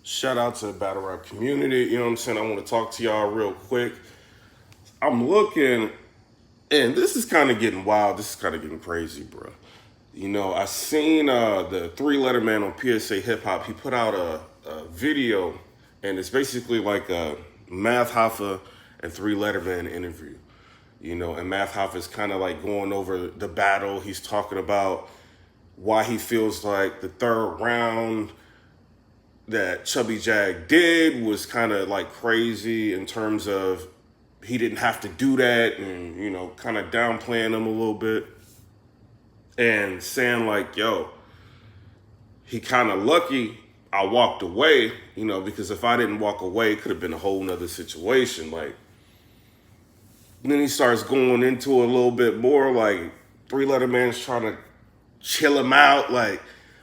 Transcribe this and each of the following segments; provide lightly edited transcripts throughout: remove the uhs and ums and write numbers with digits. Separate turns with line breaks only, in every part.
Shout out to the battle rap community. You know what I'm saying? I want to talk to y'all real quick. I'm looking, and this is kind of getting wild. This is kind of getting crazy, bro. You know, I seen the three-letter man on PSA Hip Hop. He put out a video, and it's basically like a Math Hoffa and three-letter man interview. You know, and Math Hoffa is kind of like going over the battle. He's talking about why he feels like the third round that Chubby Jag did was kind of like crazy in terms of he didn't have to do that, and, you know, kind of downplaying him a little bit and saying like, yo, he kind of lucky I walked away, you know, because if I didn't walk away, it could have been a whole nother situation. Like, then he starts going into a little bit more, like three-letter man's trying to chill him out, like,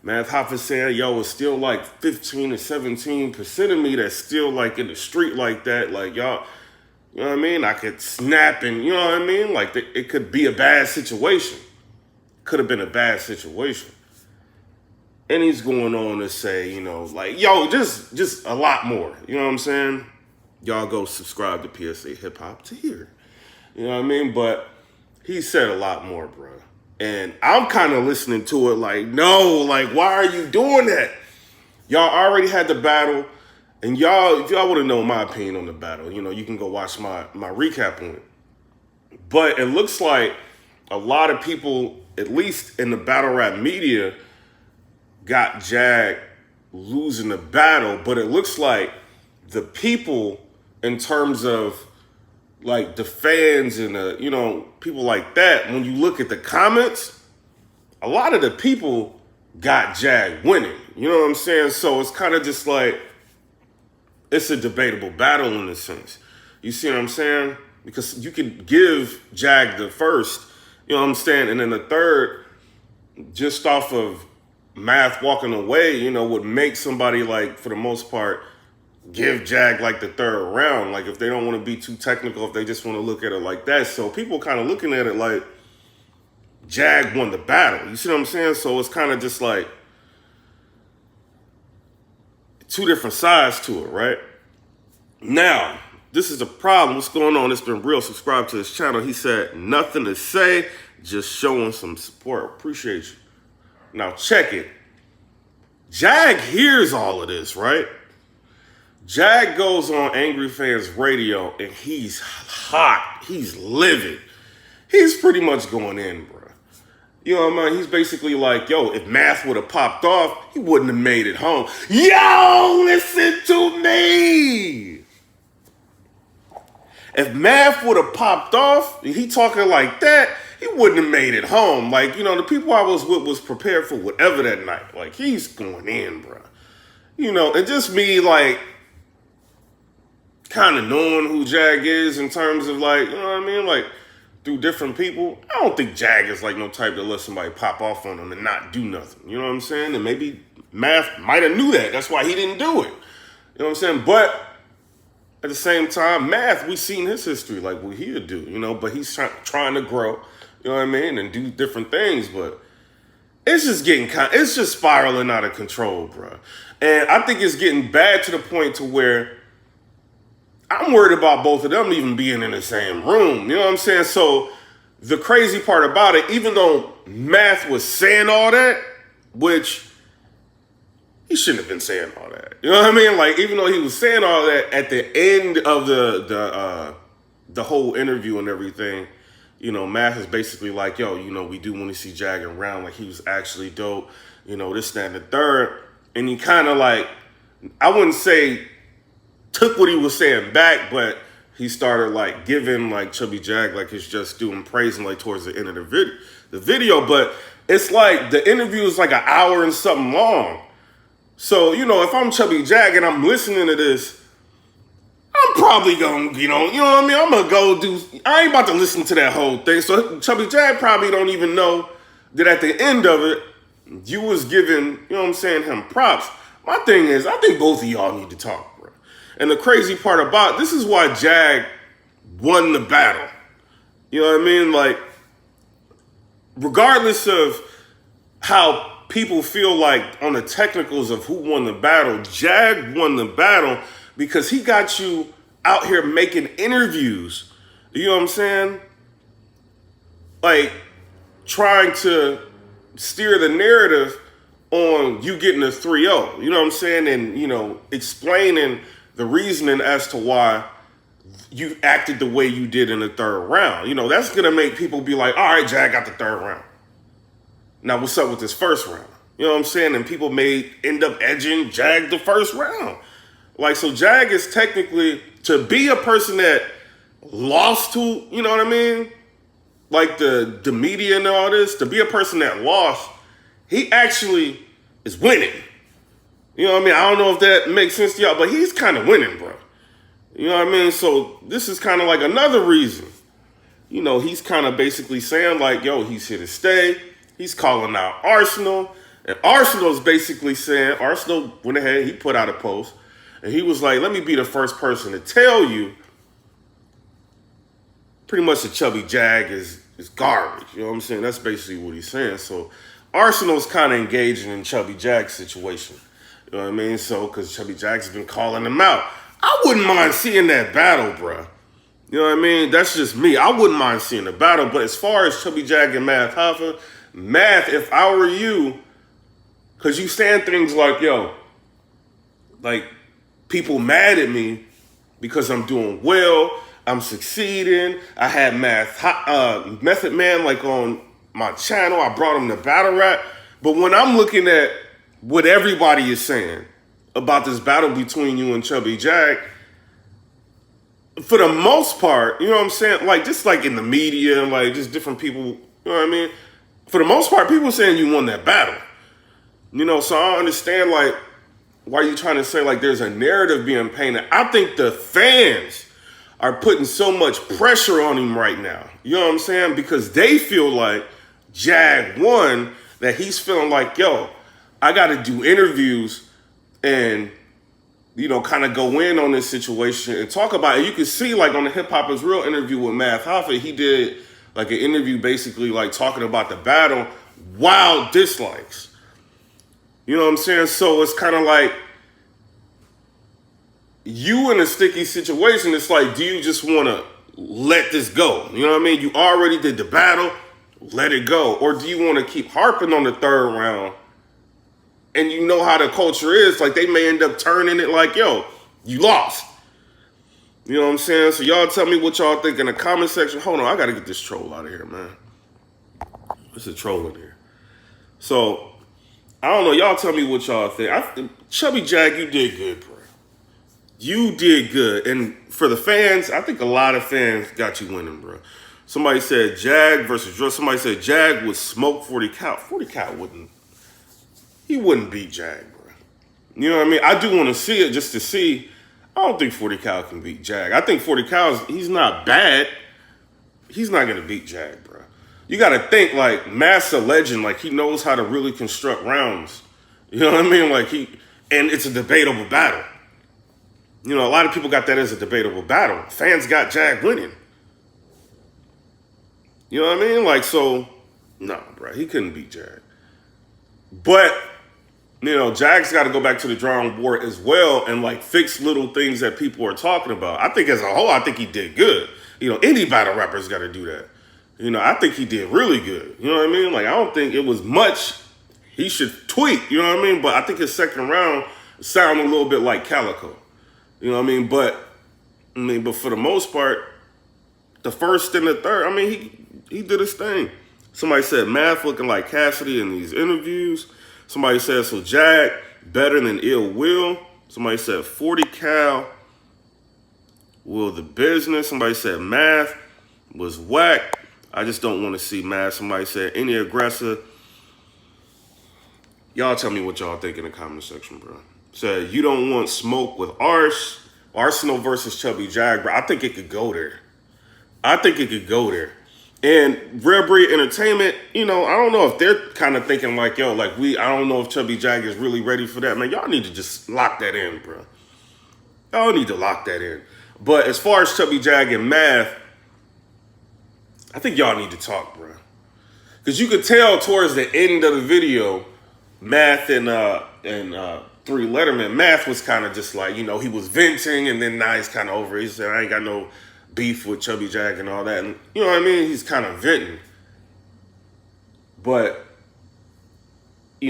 Math Hoffa saying, yo, it's still like 15 or 17% of me that's still like in the street like that. Like, y'all, you know what I mean? I could snap and, you know what I mean? Like, it could be a bad situation. Could have been a bad situation. And he's going on to say, you know, like, yo, just a lot more. You know what I'm saying? Y'all go subscribe to PSA Hip Hop to hear. You know what I mean? But he said a lot more, bro. And I'm kind of listening to it like, no, like, why are you doing that? Y'all already had the battle. And y'all, if y'all want to know my opinion on the battle, you know, you can go watch my recap on it. But it looks like a lot of people, at least in the battle rap media, got Jag losing the battle. But it looks like the people, in terms of like the fans and you know, people like that, when you look at the comments, a lot of the people got Jag winning. You know what I'm saying? So it's kind of just like, it's a debatable battle in a sense. You see what I'm saying? Because you can give Jag the first, you know what I'm saying? And then the third, just off of Math walking away, you know, would make somebody like, for the most part, give Jag like the third round. Like, if they don't want to be too technical, if they just want to look at it like that. So people kind of looking at it like Jag won the battle. You see what I'm saying? So it's kind of just like two different sides to it, right? Now, this is a problem. What's going on? It's been real. Subscribe to his channel. He said, nothing to say, just showing some support. Appreciate you. Now, check it. Jag hears all of this, right? Jag goes on Angry Fans Radio and he's hot. He's livid. He's pretty much going in, bro. You know what I mean? He's basically like, yo, if Math would have popped off, he wouldn't have made it home. Yo, listen to me. If Math would have popped off, and he talking like that, he wouldn't have made it home. Like, you know, the people I was with was prepared for whatever that night. Like, he's going in, bro. You know, and just me, like, kind of knowing who Jag is in terms of, like, you know what I mean? Like, through different people. I don't think Jag is like no type to let somebody pop off on him and not do nothing. You know what I'm saying? And maybe Math might have knew that. That's why he didn't do it. You know what I'm saying? But at the same time, Math, we've seen his history, like what he'll do, you know, but he's trying to grow, you know what I mean, and do different things. But it's just getting it's just spiraling out of control, bro. And I think it's getting bad to the point to where I'm worried about both of them even being in the same room. You know what I'm saying? So the crazy part about it, even though Math was saying all that, which he shouldn't have been saying all that. You know what I mean? Like, even though he was saying all that at the end of the whole interview and everything, you know, Math is basically like, yo, you know, we do want to see Jag around. Like, he was actually dope. You know, this, that, and the third. And he kind of like, I wouldn't say took what he was saying back, but he started like giving like Chubby Jag like his just due and praising like towards the end of the video. But it's like the interview is like an hour and something long. So, you know, if I'm Chubby Jag and I'm listening to this, I'm probably gonna, you know what I mean? I'm gonna go I ain't about to listen to that whole thing. So Chubby Jag probably don't even know that at the end of it, you was giving, you know what I'm saying, him props. My thing is, I think both of y'all need to talk, bro. And the crazy part about this is why Jag won the battle. You know what I mean? Like, regardless of how people feel like on the technicals of who won the battle, Jag won the battle because he got you out here making interviews. You know what I'm saying? Like, trying to steer the narrative on you getting a 3-0. You know what I'm saying? And, you know, explaining the reasoning as to why you acted the way you did in the third round. You know, that's going to make people be like, all right, Jag got the third round. Now, what's up with this first round? You know what I'm saying? And people may end up edging Jag the first round. Like, so Jag is technically, to be a person that lost to, you know what I mean? Like the media and all this, to be a person that lost, he actually is winning. You know what I mean? I don't know if that makes sense to y'all, but he's kind of winning, bro. You know what I mean? So this is kind of like another reason. You know, he's kind of basically saying like, yo, he's here to stay. He's calling out Arsenal. And Arsenal's basically saying, Arsenal went ahead, he put out a post. And he was like, let me be the first person to tell you pretty much the Chubby Jag is garbage. You know what I'm saying? That's basically what he's saying. So Arsenal's kind of engaging in Chubby Jag's situation. You know what I mean? So, because Chubby Jag's been calling him out. I wouldn't mind seeing that battle, bruh. You know what I mean? That's just me. I wouldn't mind seeing the battle. But as far as Chubby Jag and Math Hoffa, Math, if I were you, because you saying things like, yo, like, people mad at me because I'm doing well, I'm succeeding. I had Method Man like on my channel. I brought him to battle rap. But when I'm looking at what everybody is saying about this battle between you and Chubby Jag, for the most part, you know what I'm saying? Like, just like in the media, like just different people, you know what I mean? For the most part, people saying you won that battle. You know, so I don't understand, like, why are you trying to say, like, there's a narrative being painted? I think the fans are putting so much pressure on him right now. You know what I'm saying? Because they feel like Jag won, that he's feeling like, yo, I got to do interviews and, you know, kind of go in on this situation and talk about it. You can see, like, on the Hip Hop Is Real interview with Math Hoffa, he did, like, an interview basically, like, talking about the battle, wild dislikes. You know what I'm saying? So it's kind of like, you in a sticky situation, it's like, do you just want to let this go? You know what I mean? You already did the battle, let it go. Or do you want to keep harping on the third round? And you know how the culture is, like they may end up turning it like, yo, you lost. You know what I'm saying? So y'all tell me what y'all think in the comment section. Hold on, I got to get this troll out of here, man. There's a troll in here. So, I don't know. Y'all tell me what y'all think. Chubby Jag, you did good, bro. You did good. And for the fans, I think a lot of fans got you winning, bro. Somebody said Jag versus Drill. Somebody said Jag would smoke 40 Cal. 40 Cal wouldn't. He wouldn't beat Jag, bro. You know what I mean? I do want to see it just to see. I don't think 40 Cal can beat Jag. I think 40 Cal, he's not bad. He's not going to beat Jag, bro. You got to think, like, Matt's a legend. Like, he knows how to really construct rounds. You know what I mean? Like, and it's a debatable battle. You know, a lot of people got that as a debatable battle. Fans got Jag winning. You know what I mean? Like, so, no, bro, he couldn't beat Jag. But, you know, Jag's got to go back to the drawing board as well and, like, fix little things that people are talking about. I think as a whole, I think he did good. You know, any battle rapper's got to do that. You know, I think he did really good. You know what I mean? Like, I don't think it was much he should tweak. You know what I mean? But I think his second round sounded a little bit like Calico. You know what I mean? But for the most part, the first and the third, I mean, he did his thing. Somebody said Math looking like Cassidy in these interviews. Somebody said, so Jag better than Ill Will. Somebody said 40 Cal Will the Business. Somebody said Math was whack. I just don't want to see Math. Somebody said any aggressor. Y'all tell me what y'all think in the comment section, bro. Said you don't want smoke with Arsenal versus Chubby Jag, bro. I think it could go there. I think it could go there. And Rare Breed Entertainment, you know, I don't know if they're kind of thinking like, yo, like I don't know if Chubby Jag is really ready for that. Man, y'all need to just lock that in, bro. Y'all need to lock that in. But as far as Chubby Jag and Math, I think y'all need to talk, bro. Because you could tell towards the end of the video, Math and Three Letterman, Math was kind of just like, he was venting, and then now he's kind of over it. He said, I ain't got no beef with Chubby Jag and all that. And you know what I mean? He's kind of venting. But, I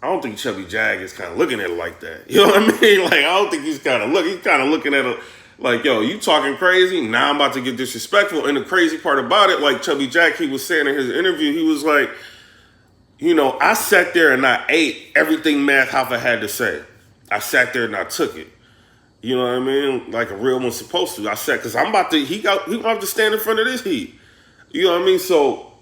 don't think Chubby Jag is kind of looking at it like that. You know what I mean? Like, I don't think he's kind of looking at it like, yo, you talking crazy? Now I'm about to get disrespectful. And the crazy part about it, like Chubby Jag, he was saying in his interview, he was like, I sat there and I ate everything Math Hoffa had to say. I sat there and I took it. You know what I mean? Like a real one's supposed to. I said, because he about to stand in front of this heat. You know what I mean? So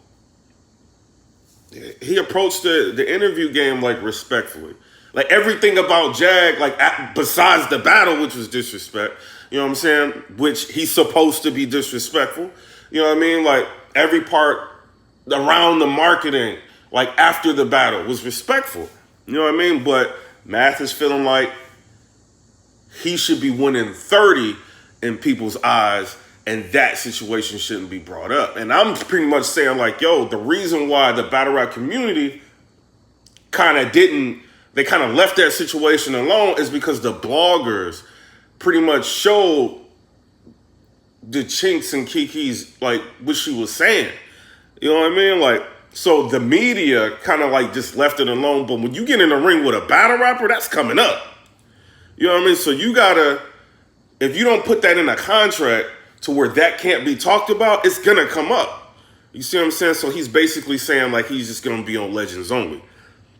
he approached the interview game like respectfully. Like everything about Jag, like besides the battle, which was disrespect, you know what I'm saying? Which he's supposed to be disrespectful. You know what I mean? Like every part around the marketing, like after the battle, was respectful. You know what I mean? But Math is feeling like he should be winning 30 in people's eyes, and that situation shouldn't be brought up. And I'm pretty much saying like, yo, the reason why the battle rap community kind of left that situation alone is because the bloggers pretty much showed the chinks and Kiki's, like, what she was saying. You know what I mean? Like, so the media kind of like just left it alone. But when you get in the ring with a battle rapper, that's coming up. You know what I mean? So you gotta, if you don't put that in a contract to where that can't be talked about, it's gonna come up. You see what I'm saying? So he's basically saying like he's just gonna be on Legends Only.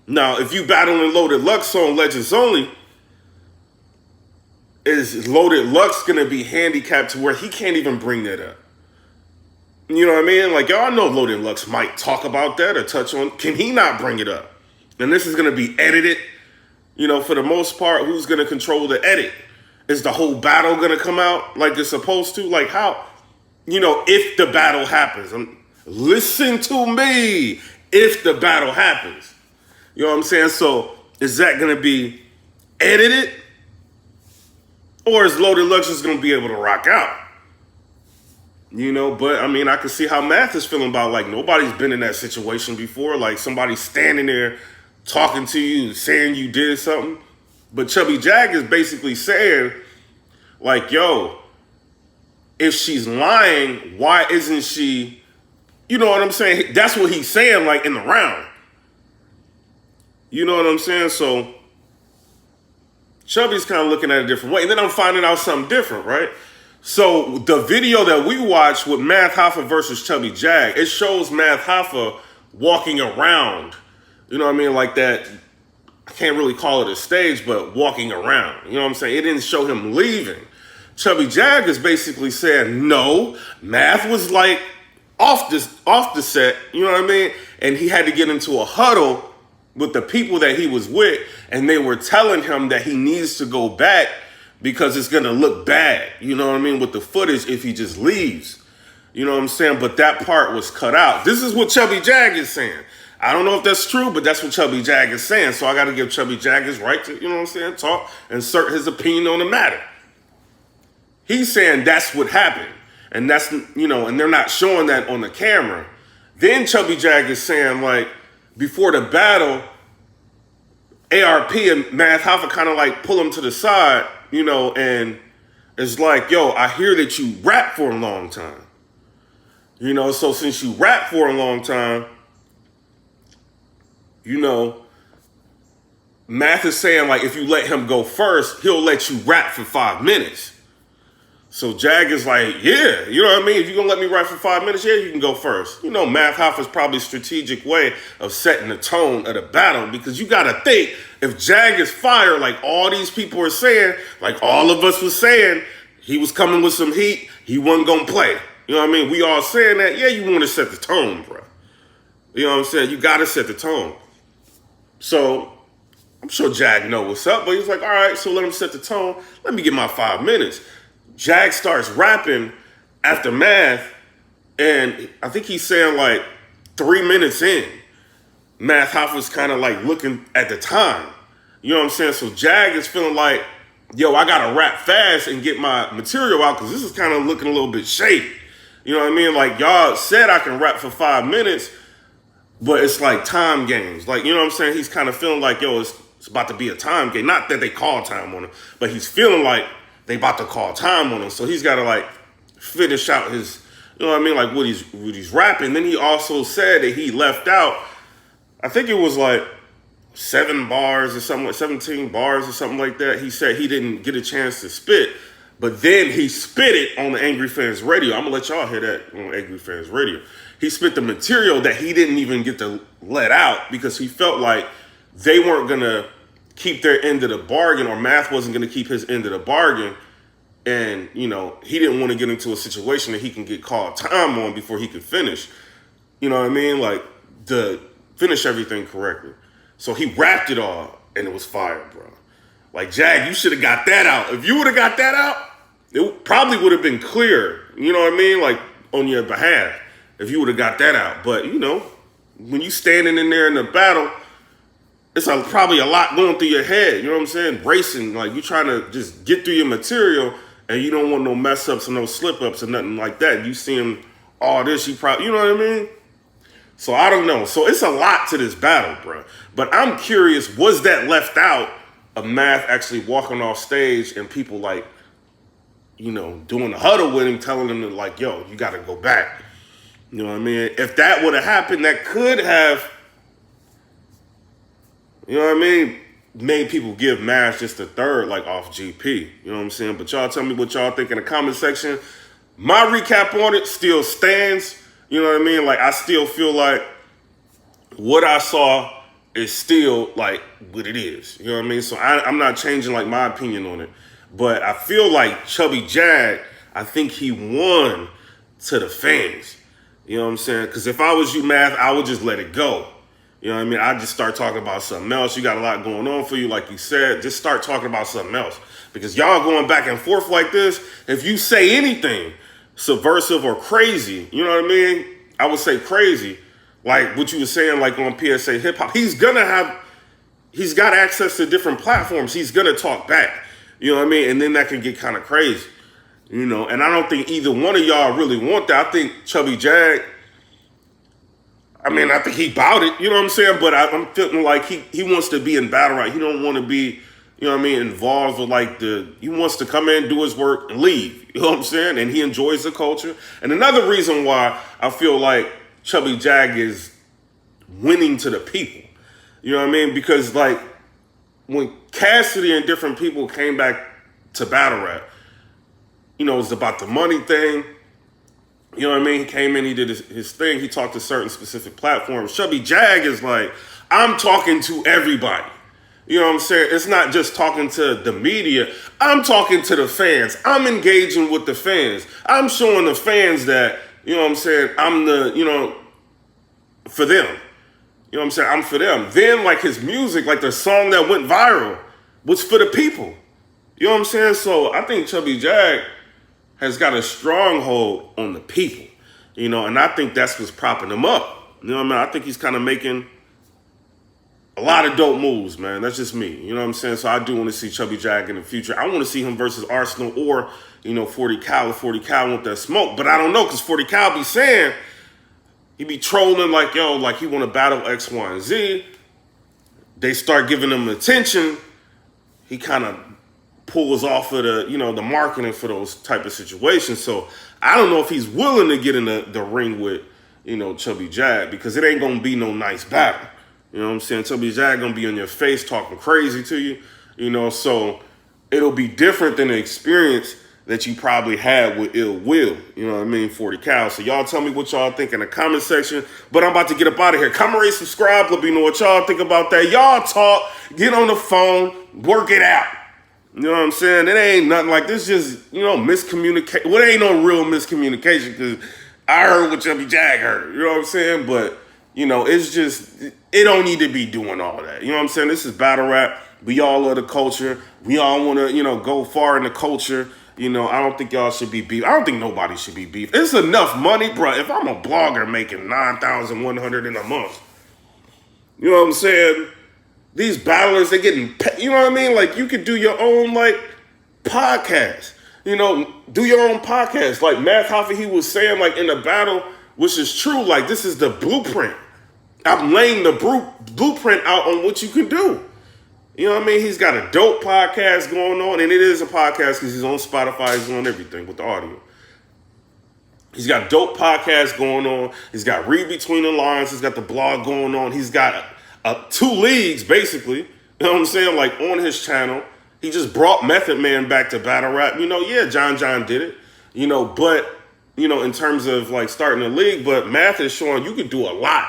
Now, if you battling Loaded Lux on Legends Only, is Loaded Lux gonna be handicapped to where he can't even bring that up? You know what I mean? Like, y'all know Loaded Lux might talk about that or touch on. Can he not bring it up? And this is gonna be edited. For the most part, who's gonna control the edit? Is the whole battle gonna come out like it's supposed to? Like how, if the battle happens, listen to me, if the battle happens. You know what I'm saying? So is that gonna be edited? Or is Loaded Lux just gonna be able to rock out? But I mean, I can see how Math is feeling about like nobody's been in that situation before. Like somebody standing there talking to you, saying you did something. But Chubby Jag is basically saying, like, yo, if she's lying, why isn't she, you know what I'm saying? That's what he's saying, like, in the round. You know what I'm saying? So Chubby's kind of looking at it a different way. And then I'm finding out something different, right? So the video that we watched with Math Hoffa versus Chubby Jag, it shows Math Hoffa walking around. You know what I mean? Like that, I can't really call it a stage, but walking around. You know what I'm saying? It didn't show him leaving. Chubby Jag is basically saying, no, Math was like off the set, you know what I mean? And he had to get into a huddle with the people that he was with, and they were telling him that he needs to go back because it's gonna look bad, you know what I mean, with the footage if he just leaves. You know what I'm saying? But that part was cut out. This is what Chubby Jag is saying. I don't know if that's true, but that's what Chubby Jag is saying. So I got to give Chubby Jag his right to, you know what I'm saying, talk, insert his opinion on the matter. He's saying that's what happened. And that's, and they're not showing that on the camera. Then Chubby Jag is saying, like, before the battle, ARP and Math Hoffa kind of like pull him to the side, and it's like, yo, I hear that you rap for a long time. So since you rap for a long time, Math is saying, like, if you let him go first, he'll let you rap for 5 minutes. So Jag is like, yeah, you know what I mean? If you're going to let me rap for 5 minutes, yeah, you can go first. Math Hoffa's probably a strategic way of setting the tone of the battle, because you got to think, if Jag is fire, like all these people are saying, like all of us was saying, he was coming with some heat, he wasn't going to play. You know what I mean? We all saying that, yeah, you want to set the tone, bro. You know what I'm saying? You got to set the tone. So I'm sure Jag know what's up, but he's like, all right, so let him set the tone. Let me get my 5 minutes. Jag starts rapping after Math, and I think he's saying like 3 minutes in, Math Hoffa's kind of like looking at the time. You know what I'm saying? So Jag is feeling like, yo, I got to rap fast and get my material out because this is kind of looking a little bit shady. You know what I mean? Like, y'all said I can rap for 5 minutes, but it's like time games. Like, you know what I'm saying? He's kind of feeling like, yo, it's about to be a time game. Not that they call time on him, but he's feeling like they about to call time on him. So he's got to like finish out his, you know what I mean? Like what he's rapping. Then he also said that he left out, I think it was like 7 bars or something, like 17 bars or something like that. He said he didn't get a chance to spit, but then he spit it on the Angry Fans Radio. I'm gonna let y'all hear that on Angry Fans Radio. He spit the material that he didn't even get to let out because he felt like they weren't gonna keep their end of the bargain, or Math wasn't gonna keep his end of the bargain. And, you know, he didn't want to get into a situation that he can get called time on before he could finish. You know what I mean? Like, to finish everything correctly. So he rapped it all, and it was fire, bro. Like, Jag, you should have got that out. If you would have got that out, it probably would have been clear, you know what I mean? Like, on your behalf, if you would have got that out. But, you know, when you standing in there in the battle, it's probably a lot going through your head, you know what I'm saying? Racing, like, you trying to just get through your material, and you don't want no mess ups or no slip ups or nothing like that. You see him, all this, you probably, you know what I mean? So I don't know. So it's a lot to this battle, bro. But I'm curious, was that left out of Math actually walking off stage and people like, you know, doing a huddle with him, telling him like, yo, you got to go back. You know what I mean? If that would have happened, that could have, you know what I mean, made people give Math just a third, like off GP. You know what I'm saying? But y'all tell me what y'all think in the comment section. My recap on it still stands. You know what I mean? Like, I still feel like what I saw is still like what it is. You know what I mean? So I'm not changing like my opinion on it. But I feel like Chubby Jag, I think he won to the fans. You know what I'm saying? Because if I was you, Math, I would just let it go. You know what I mean? I just start talking about something else. You got a lot going on for you, like you said. Just start talking about something else. Because y'all going back and forth like this, if you say anything subversive or crazy, you know what I mean? I would say crazy, like what you were saying, like on PSA Hip Hop. He's got access to different platforms. He's gonna talk back, you know what I mean? And then that can get kind of crazy, you know? And I don't think either one of y'all really want that. I think Chubby Jag, I mean, I think he bout it, you know what I'm saying? But I'm feeling like he wants to be in battle right. He don't want to be, you know what I mean, involved with like he wants to come in, do his work, and leave. You know what I'm saying? And he enjoys the culture. And another reason why I feel like Chubby Jag is winning to the people, you know what I mean? Because like when Cassidy and different people came back to battle rap, you know, it was about the money thing. You know what I mean? He came in, he did his thing. He talked to certain specific platforms. Chubby Jag is like, I'm talking to everybody. You know what I'm saying? It's not just talking to the media. I'm talking to the fans. I'm engaging with the fans. I'm showing the fans that, you know what I'm saying, I'm the, you know, for them. You know what I'm saying? I'm for them. Then, like, his music, like the song that went viral, was for the people. You know what I'm saying? So I think Chubby Jag has got a stronghold on the people, you know, and I think that's what's propping him up. You know what I mean? I think he's kind of making a lot of dope moves, man. That's just me. You know what I'm saying? So I do want to see Chubby Jag in the future. I want to see him versus Arsenal or, you know, 40 Cal. If 40 Cal want that smoke. But I don't know, because 40 Cal be saying, he be trolling like, yo, like he want to battle X, Y, and Z. They start giving him attention. He kind of pulls off of the, you know, the marketing for those type of situations. So I don't know if he's willing to get in the ring with, you know, Chubby Jag, because it ain't going to be no nice battle. You know what I'm saying? Chubby Jag gonna be on your face talking crazy to you, you know, so it'll be different than the experience that you probably had with Ill Will, you know what I mean, 40 Cal. So y'all tell me what y'all think in the comment section, but I'm about to get up out of here. Comment, rate, subscribe, let me know what y'all think about that. Y'all talk, get on the phone, work it out. You know what I'm saying? It ain't nothing like this, just, you know, miscommunication. Well, it ain't no real miscommunication, because I heard what Chubby Jag heard, you know what I'm saying? But, you know, it's just, it don't need to be doing all that. You know what I'm saying? This is battle rap. We all love the culture. We all want to, you know, go far in the culture. You know, I don't think y'all should be beef. I don't think nobody should be beef. It's enough money, bro. If I'm a blogger making $9,100 in a month, you know what I'm saying? These battlers, they getting, you know what I mean? Like, you could do your own, like, podcast. You know, do your own podcast. Like Math HOFFA, he was saying, like, in the battle, which is true, like, this is the blueprint. I'm laying the blueprint out on what you can do. You know what I mean? He's got a dope podcast going on, and it is a podcast because he's on Spotify, he's on everything with the audio. He's got dope podcasts going on. He's got Read Between the Lines. He's got the blog going on. He's got 2 leagues, basically. You know what I'm saying? Like, on his channel. He just brought Method Man back to battle rap. You know, yeah, John did it. You know, but, you know, in terms of, like, starting a league, but Math is showing you can do a lot,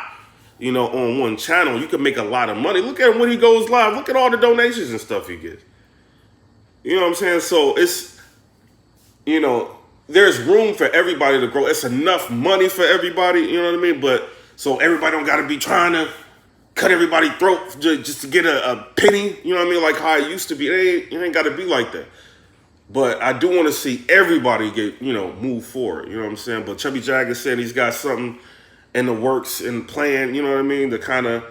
you know, on one channel. You can make a lot of money. Look at him when he goes live. Look at all the donations and stuff he gets. You know what I'm saying? So it's, you know, there's room for everybody to grow. It's enough money for everybody, you know what I mean? But so everybody don't got to be trying to cut everybody's throat just to get a penny, you know what I mean? Like how it used to be. It ain't got to be like that. But I do want to see everybody get, you know, move forward, you know what I'm saying? But Chubby Jag is saying he's got something in the works and plan, you know what I mean, to kind of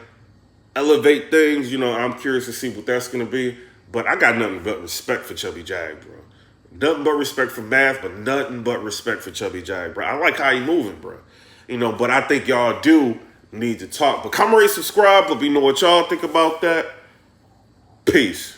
elevate things. You know, I'm curious to see what that's going to be. But I got nothing but respect for Chubby Jag, bro. Nothing but respect for Math, but nothing but respect for Chubby Jag, bro. I like how he moving, bro. You know, but I think y'all do need to talk. But comment, rate, subscribe. Let me know what y'all think about that. Peace.